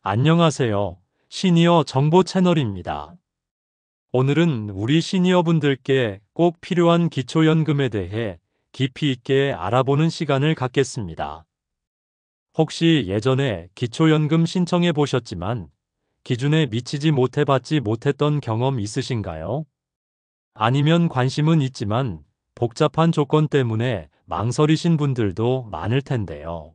안녕하세요. 시니어 정보 채널입니다. 오늘은 우리 시니어분들께 꼭 필요한 기초연금에 대해 깊이 있게 알아보는 시간을 갖겠습니다. 혹시 예전에 기초연금 신청해 보셨지만 기준에 미치지 못해 받지 못했던 경험 있으신가요? 아니면 관심은 있지만 복잡한 조건 때문에 망설이신 분들도 많을 텐데요.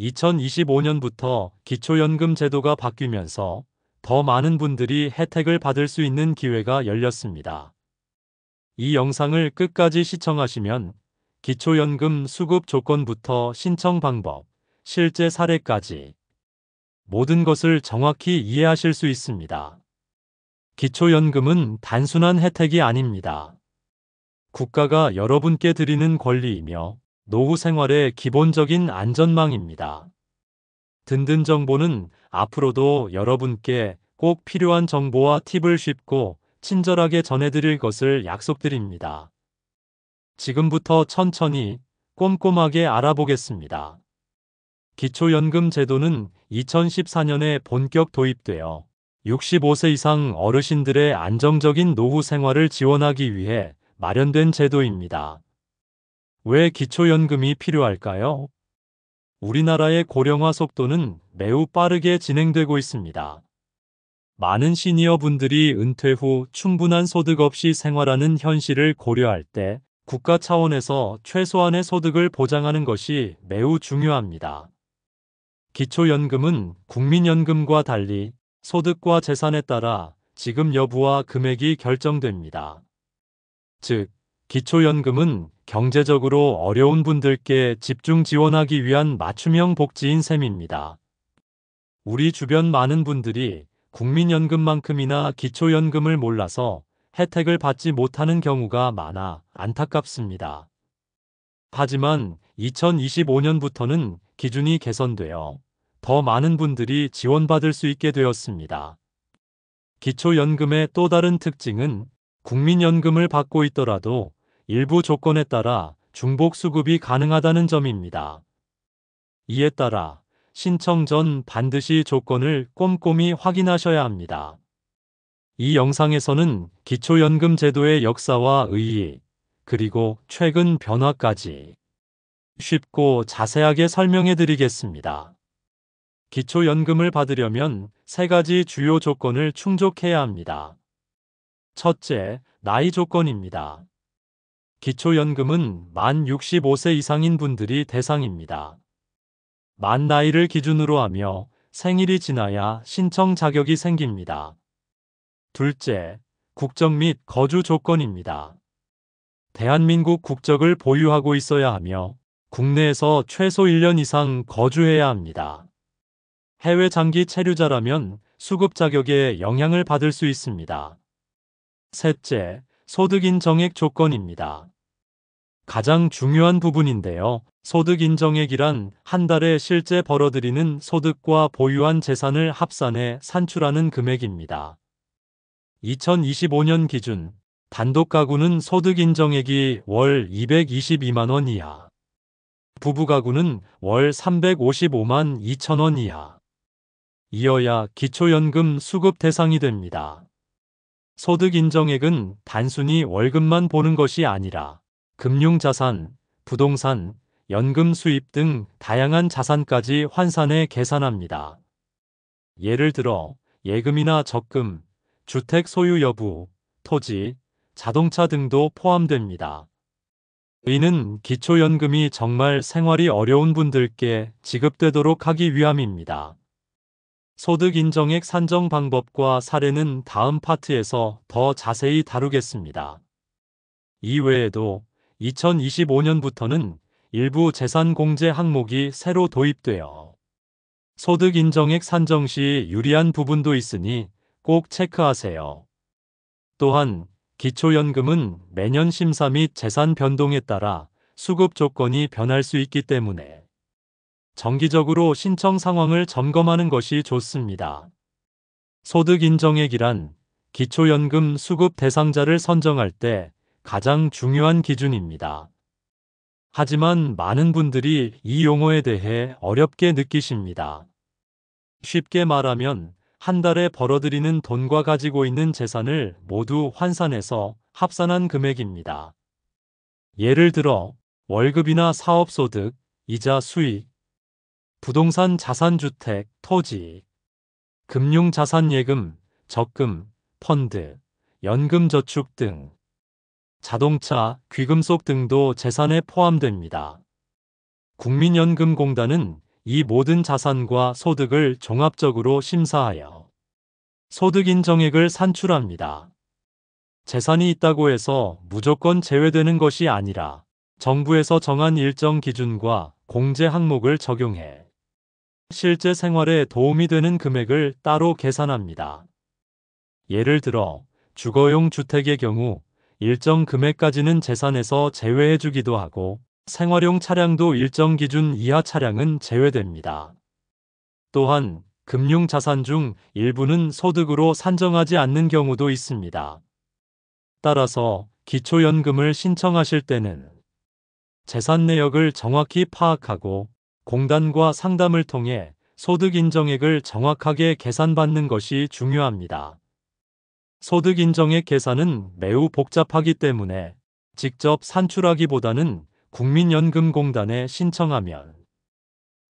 2025년부터 기초연금 제도가 바뀌면서 더 많은 분들이 혜택을 받을 수 있는 기회가 열렸습니다. 이 영상을 끝까지 시청하시면 기초연금 수급 조건부터 신청 방법, 실제 사례까지 모든 것을 정확히 이해하실 수 있습니다. 기초연금은 단순한 혜택이 아닙니다. 국가가 여러분께 드리는 권리이며 노후 생활의 기본적인 안전망입니다. 든든 정보는 앞으로도 여러분께 꼭 필요한 정보와 팁을 쉽고 친절하게 전해드릴 것을 약속드립니다. 지금부터 천천히 꼼꼼하게 알아보겠습니다. 기초연금 제도는 2014년에 본격 도입되어 65세 이상 어르신들의 안정적인 노후 생활을 지원하기 위해 마련된 제도입니다. 왜 기초연금이 필요할까요? 우리나라의 고령화 속도는 매우 빠르게 진행되고 있습니다. 많은 시니어 분들이 은퇴 후 충분한 소득 없이 생활하는 현실을 고려할 때 국가 차원에서 최소한의 소득을 보장하는 것이 매우 중요합니다. 기초연금은 국민연금과 달리 소득과 재산에 따라 지급 여부와 금액이 결정됩니다. 즉, 기초연금은 경제적으로 어려운 분들께 집중 지원하기 위한 맞춤형 복지인 셈입니다. 우리 주변 많은 분들이 국민연금만큼이나 기초연금을 몰라서 혜택을 받지 못하는 경우가 많아 안타깝습니다. 하지만 2025년부터는 기준이 개선되어 더 많은 분들이 지원받을 수 있게 되었습니다. 기초연금의 또 다른 특징은 국민연금을 받고 있더라도 일부 조건에 따라 중복 수급이 가능하다는 점입니다. 이에 따라 신청 전 반드시 조건을 꼼꼼히 확인하셔야 합니다. 이 영상에서는 기초연금 제도의 역사와 의의, 그리고 최근 변화까지 쉽고 자세하게 설명해 드리겠습니다. 기초연금을 받으려면 세 가지 주요 조건을 충족해야 합니다. 첫째, 나이 조건입니다. 기초연금은 만 65세 이상인 분들이 대상입니다. 만 나이를 기준으로 하며 생일이 지나야 신청 자격이 생깁니다. 둘째, 국적 및 거주 조건입니다. 대한민국 국적을 보유하고 있어야 하며 국내에서 최소 1년 이상 거주해야 합니다. 해외 장기 체류자라면 수급 자격에 영향을 받을 수 있습니다. 셋째, 소득 인정액 조건입니다. 가장 중요한 부분인데요. 소득 인정액이란 한 달에 실제 벌어들이는 소득과 보유한 재산을 합산해 산출하는 금액입니다. 2025년 기준 단독 가구는 소득 인정액이 월 222만 원 이하, 부부 가구는 월 355만 2천 원 이하 이어야 기초연금 수급 대상이 됩니다. 소득 인정액은 단순히 월급만 보는 것이 아니라 금융자산, 부동산, 연금 수입 등 다양한 자산까지 환산해 계산합니다. 예를 들어 예금이나 적금, 주택 소유 여부, 토지, 자동차 등도 포함됩니다. 이는 기초연금이 정말 생활이 어려운 분들께 지급되도록 하기 위함입니다. 소득 인정액 산정 방법과 사례는 다음 파트에서 더 자세히 다루겠습니다. 이외에도 2025년부터는 일부 재산 공제 항목이 새로 도입되어 소득 인정액 산정 시 유리한 부분도 있으니 꼭 체크하세요. 또한 기초연금은 매년 심사 및 재산 변동에 따라 수급 조건이 변할 수 있기 때문에 정기적으로 신청 상황을 점검하는 것이 좋습니다. 소득 인정액이란 기초연금 수급 대상자를 선정할 때 가장 중요한 기준입니다. 하지만 많은 분들이 이 용어에 대해 어렵게 느끼십니다. 쉽게 말하면 한 달에 벌어들이는 돈과 가지고 있는 재산을 모두 환산해서 합산한 금액입니다. 예를 들어 월급이나 사업소득, 이자 수익, 부동산 자산주택, 토지, 금융자산예금, 적금, 펀드, 연금저축 등, 자동차, 귀금속 등도 재산에 포함됩니다. 국민연금공단은 이 모든 자산과 소득을 종합적으로 심사하여 소득 인정액을 산출합니다. 재산이 있다고 해서 무조건 제외되는 것이 아니라 정부에서 정한 일정 기준과 공제 항목을 적용해 실제 생활에 도움이 되는 금액을 따로 계산합니다. 예를 들어 주거용 주택의 경우 일정 금액까지는 재산에서 제외해주기도 하고 생활용 차량도 일정 기준 이하 차량은 제외됩니다. 또한 금융자산 중 일부는 소득으로 산정하지 않는 경우도 있습니다. 따라서 기초연금을 신청하실 때는 재산 내역을 정확히 파악하고 공단과 상담을 통해 소득 인정액을 정확하게 계산받는 것이 중요합니다. 소득 인정액 계산은 매우 복잡하기 때문에 직접 산출하기보다는 국민연금공단에 신청하면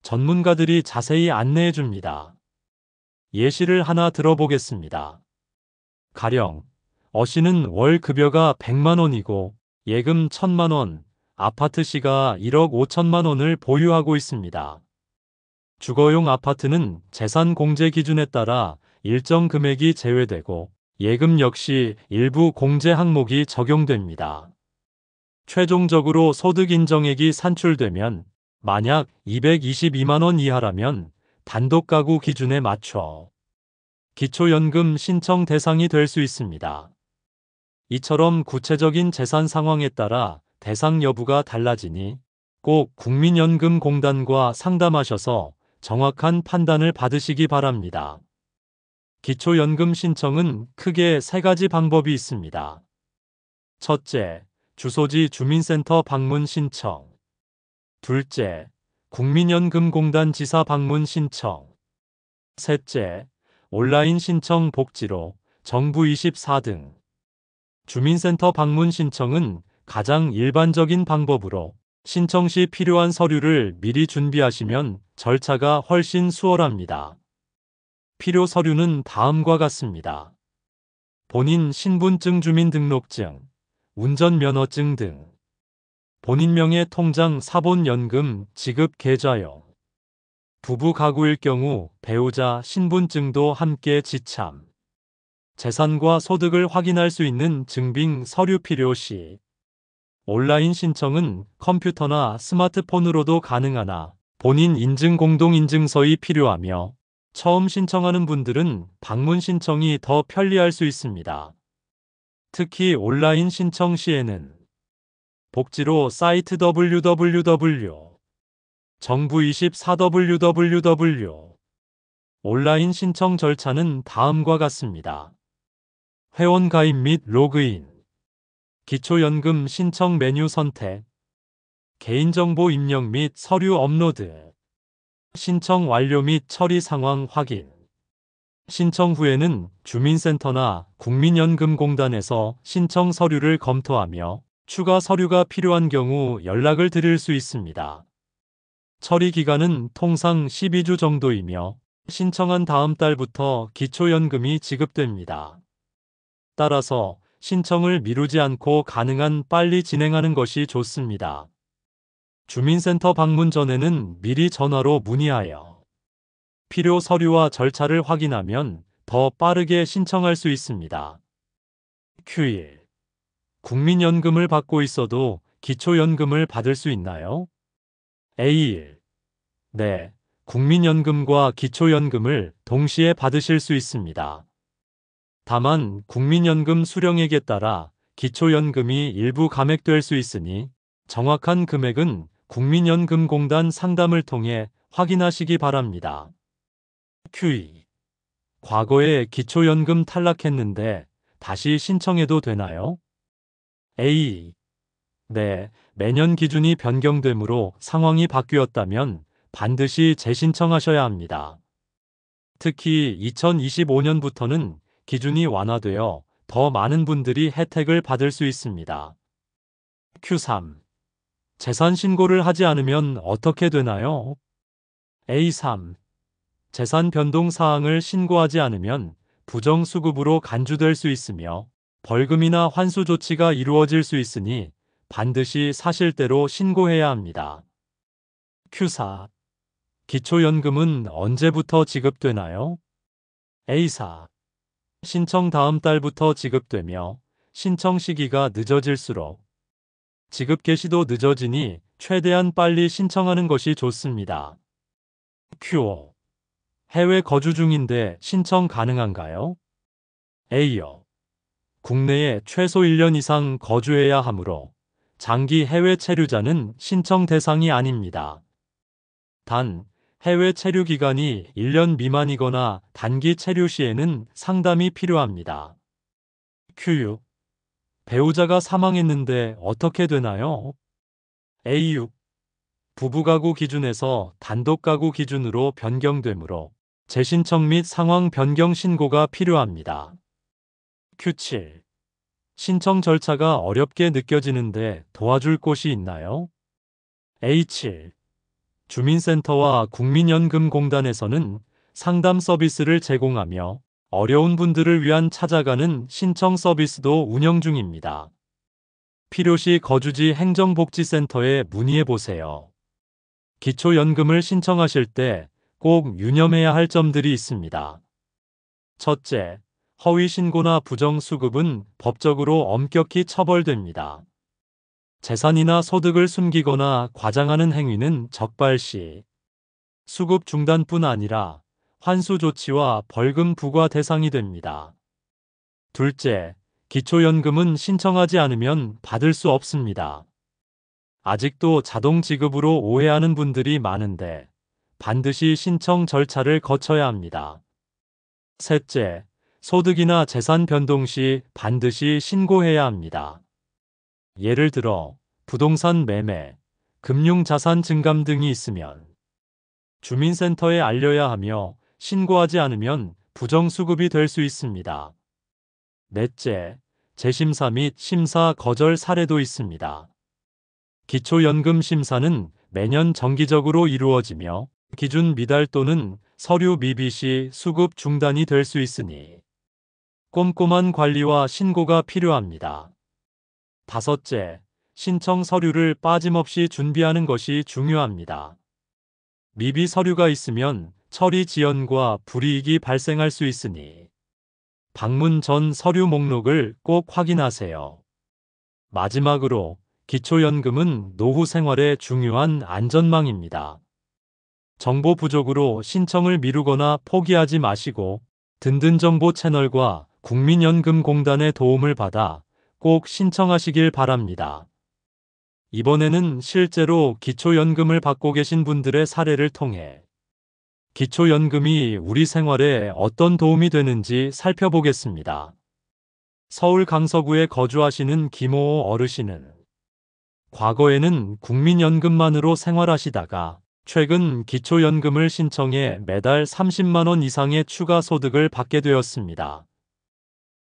전문가들이 자세히 안내해 줍니다. 예시를 하나 들어보겠습니다. 가령 어 씨는 월 급여가 100만 원이고 예금 1000만 원, 아파트 시가 1억 5천만 원을 보유하고 있습니다. 주거용 아파트는 재산 공제 기준에 따라 일정 금액이 제외되고 예금 역시 일부 공제 항목이 적용됩니다. 최종적으로 소득 인정액이 산출되면 만약 222만 원 이하라면 단독가구 기준에 맞춰 기초연금 신청 대상이 될 수 있습니다. 이처럼 구체적인 재산 상황에 따라 대상 여부가 달라지니 꼭 국민연금공단과 상담하셔서 정확한 판단을 받으시기 바랍니다. 기초연금 신청은 크게 세 가지 방법이 있습니다. 첫째, 주소지 주민센터 방문 신청. 둘째, 국민연금공단 지사 방문 신청. 셋째, 온라인 신청 복지로 정부24 등. 주민센터 방문 신청은 가장 일반적인 방법으로 신청 시 필요한 서류를 미리 준비하시면 절차가 훨씬 수월합니다. 필요 서류는 다음과 같습니다. 본인 신분증, 주민등록증, 운전면허증 등. 본인 명의 통장, 사본연금, 지급 계좌용. 부부 가구일 경우 배우자 신분증도 함께 지참. 재산과 소득을 확인할 수 있는 증빙 서류 필요 시. 온라인 신청은 컴퓨터나 스마트폰으로도 가능하나 본인 인증 공동인증서이 필요하며 처음 신청하는 분들은 방문 신청이 더 편리할 수 있습니다. 특히 온라인 신청 시에는 복지로 사이트 www. 정부24 www. 온라인 신청 절차는 다음과 같습니다. 회원 가입 및 로그인. 기초연금 신청 메뉴 선택. 개인정보 입력 및 서류 업로드. 신청 완료 및 처리 상황 확인. 신청 후에는 주민센터나 국민연금공단에서 신청 서류를 검토하며 추가 서류가 필요한 경우 연락을 드릴 수 있습니다. 처리 기간은 통상 12주 정도이며 신청한 다음 달부터 기초연금이 지급됩니다. 따라서 신청을 미루지 않고 가능한 빨리 진행하는 것이 좋습니다. 주민센터 방문 전에는 미리 전화로 문의하여 필요 서류와 절차를 확인하면 더 빠르게 신청할 수 있습니다. Q1. 국민연금을 받고 있어도 기초연금을 받을 수 있나요? A1. 네, 국민연금과 기초연금을 동시에 받으실 수 있습니다. 다만 국민연금 수령액에 따라 기초연금이 일부 감액될 수 있으니 정확한 금액은 국민연금공단 상담을 통해 확인하시기 바랍니다. Q2. 과거에 기초연금 탈락했는데 다시 신청해도 되나요? A. 네, 매년 기준이 변경되므로 상황이 바뀌었다면 반드시 재신청하셔야 합니다. 특히 2025년부터는 기준이 완화되어 더 많은 분들이 혜택을 받을 수 있습니다. Q3. 재산 신고를 하지 않으면 어떻게 되나요? A3. 재산 변동 사항을 신고하지 않으면 부정수급으로 간주될 수 있으며 벌금이나 환수 조치가 이루어질 수 있으니 반드시 사실대로 신고해야 합니다. Q4. 기초연금은 언제부터 지급되나요? A4. 신청 다음 달부터 지급되며 신청 시기가 늦어질수록 지급 개시도 늦어지니 최대한 빨리 신청하는 것이 좋습니다. Q5. 해외 거주 중인데 신청 가능한가요? A요. 국내에 최소 1년 이상 거주해야 하므로 장기 해외 체류자는 신청 대상이 아닙니다. 단, 해외 체류 기간이 1년 미만이거나 단기 체류 시에는 상담이 필요합니다. Q6. 배우자가 사망했는데 어떻게 되나요? A6. 부부가구 기준에서 단독가구 기준으로 변경되므로 재신청 및 상황 변경 신고가 필요합니다. Q7. 신청 절차가 어렵게 느껴지는데 도와줄 곳이 있나요? A7. 주민센터와 국민연금공단에서는 상담 서비스를 제공하며 어려운 분들을 위한 찾아가는 신청 서비스도 운영 중입니다. 필요시 거주지 행정복지센터에 문의해 보세요. 기초연금을 신청하실 때 꼭 유념해야 할 점들이 있습니다. 첫째, 허위 신고나 부정 수급은 법적으로 엄격히 처벌됩니다. 재산이나 소득을 숨기거나 과장하는 행위는 적발시, 수급 중단뿐 아니라 환수 조치와 벌금 부과 대상이 됩니다. 둘째, 기초연금은 신청하지 않으면 받을 수 없습니다. 아직도 자동 지급으로 오해하는 분들이 많은데 반드시 신청 절차를 거쳐야 합니다. 셋째, 소득이나 재산 변동 시 반드시 신고해야 합니다. 예를 들어 부동산 매매, 금융자산 증감 등이 있으면 주민센터에 알려야 하며 신고하지 않으면 부정수급이 될 수 있습니다. 넷째, 재심사 및 심사 거절 사례도 있습니다. 기초연금 심사는 매년 정기적으로 이루어지며 기준 미달 또는 서류 미비 시 수급 중단이 될 수 있으니 꼼꼼한 관리와 신고가 필요합니다. 다섯째, 신청 서류를 빠짐없이 준비하는 것이 중요합니다. 미비 서류가 있으면 처리 지연과 불이익이 발생할 수 있으니 방문 전 서류 목록을 꼭 확인하세요. 마지막으로 기초연금은 노후 생활의 중요한 안전망입니다. 정보 부족으로 신청을 미루거나 포기하지 마시고 든든정보 채널과 국민연금공단의 도움을 받아 꼭 신청하시길 바랍니다. 이번에는 실제로 기초연금을 받고 계신 분들의 사례를 통해 기초연금이 우리 생활에 어떤 도움이 되는지 살펴보겠습니다. 서울 강서구에 거주하시는 김호호 어르신은 과거에는 국민연금만으로 생활하시다가 최근 기초연금을 신청해 매달 30만 원 이상의 추가 소득을 받게 되었습니다.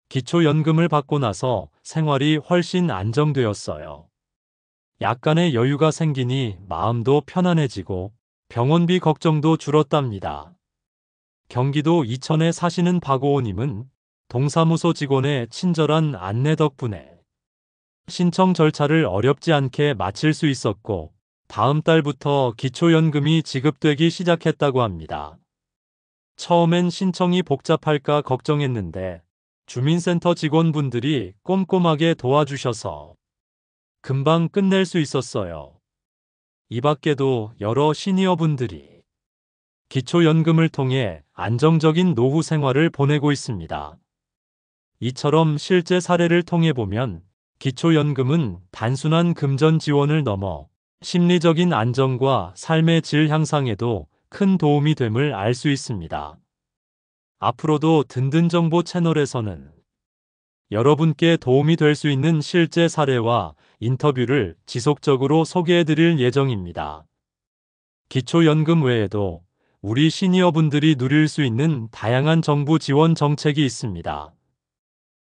기초연금을 받고 나서 생활이 훨씬 안정되었어요. 약간의 여유가 생기니 마음도 편안해지고 병원비 걱정도 줄었답니다. 경기도 이천에 사시는 박오호님은 동사무소 직원의 친절한 안내 덕분에 신청 절차를 어렵지 않게 마칠 수 있었고 다음 달부터 기초연금이 지급되기 시작했다고 합니다. 처음엔 신청이 복잡할까 걱정했는데 주민센터 직원분들이 꼼꼼하게 도와주셔서 금방 끝낼 수 있었어요. 이 밖에도 여러 시니어분들이 기초연금을 통해 안정적인 노후 생활을 보내고 있습니다. 이처럼 실제 사례를 통해 보면 기초연금은 단순한 금전 지원을 넘어 심리적인 안정과 삶의 질 향상에도 큰 도움이 됨을 알 수 있습니다. 앞으로도 든든정보 채널에서는 여러분께 도움이 될 수 있는 실제 사례와 인터뷰를 지속적으로 소개해 드릴 예정입니다. 기초연금 외에도 우리 시니어분들이 누릴 수 있는 다양한 정부 지원 정책이 있습니다.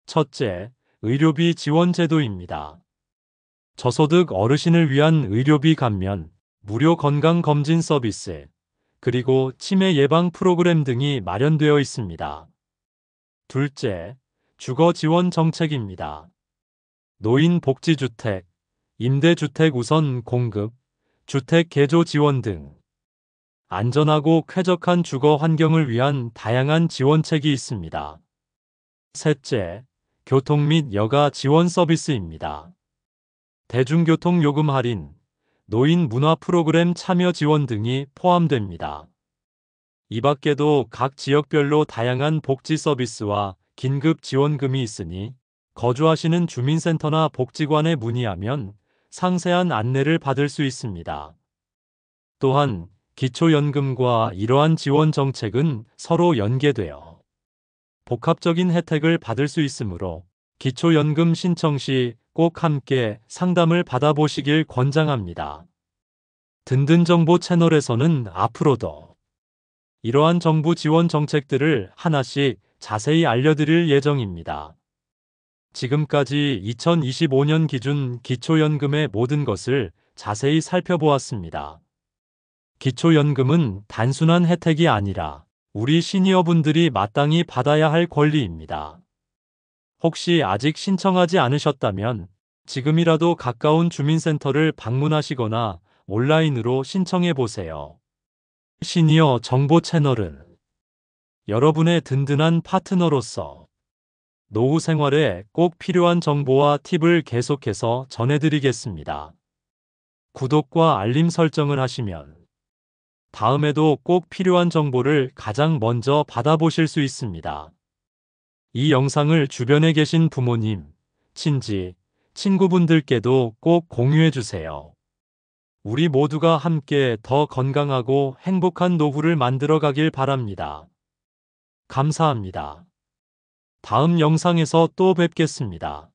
첫째, 의료비 지원 제도입니다. 저소득 어르신을 위한 의료비 감면, 무료 건강검진 서비스, 그리고 치매 예방 프로그램 등이 마련되어 있습니다. 둘째, 주거 지원 정책입니다. 노인 복지주택, 임대주택 우선 공급, 주택 개조 지원 등 안전하고 쾌적한 주거 환경을 위한 다양한 지원책이 있습니다. 셋째, 교통 및 여가 지원 서비스입니다. 대중교통 요금 할인, 노인 문화 프로그램 참여 지원 등이 포함됩니다. 이 밖에도 각 지역별로 다양한 복지 서비스와 긴급 지원금이 있으니 거주하시는 주민센터나 복지관에 문의하면 상세한 안내를 받을 수 있습니다. 또한 기초연금과 이러한 지원 정책은 서로 연계되어 복합적인 혜택을 받을 수 있으므로 기초연금 신청 시 꼭 함께 상담을 받아보시길 권장합니다. 든든정보 채널에서는 앞으로도 이러한 정부 지원 정책들을 하나씩 자세히 알려드릴 예정입니다. 지금까지 2025년 기준 기초연금의 모든 것을 자세히 살펴보았습니다. 기초연금은 단순한 혜택이 아니라 우리 시니어분들이 마땅히 받아야 할 권리입니다. 혹시 아직 신청하지 않으셨다면 지금이라도 가까운 주민센터를 방문하시거나 온라인으로 신청해 보세요. 시니어 정보 채널은 여러분의 든든한 파트너로서 노후 생활에 꼭 필요한 정보와 팁을 계속해서 전해드리겠습니다. 구독과 알림 설정을 하시면 다음에도 꼭 필요한 정보를 가장 먼저 받아보실 수 있습니다. 이 영상을 주변에 계신 부모님, 친지, 친구분들께도 꼭 공유해 주세요. 우리 모두가 함께 더 건강하고 행복한 노후를 만들어 가길 바랍니다. 감사합니다. 다음 영상에서 또 뵙겠습니다.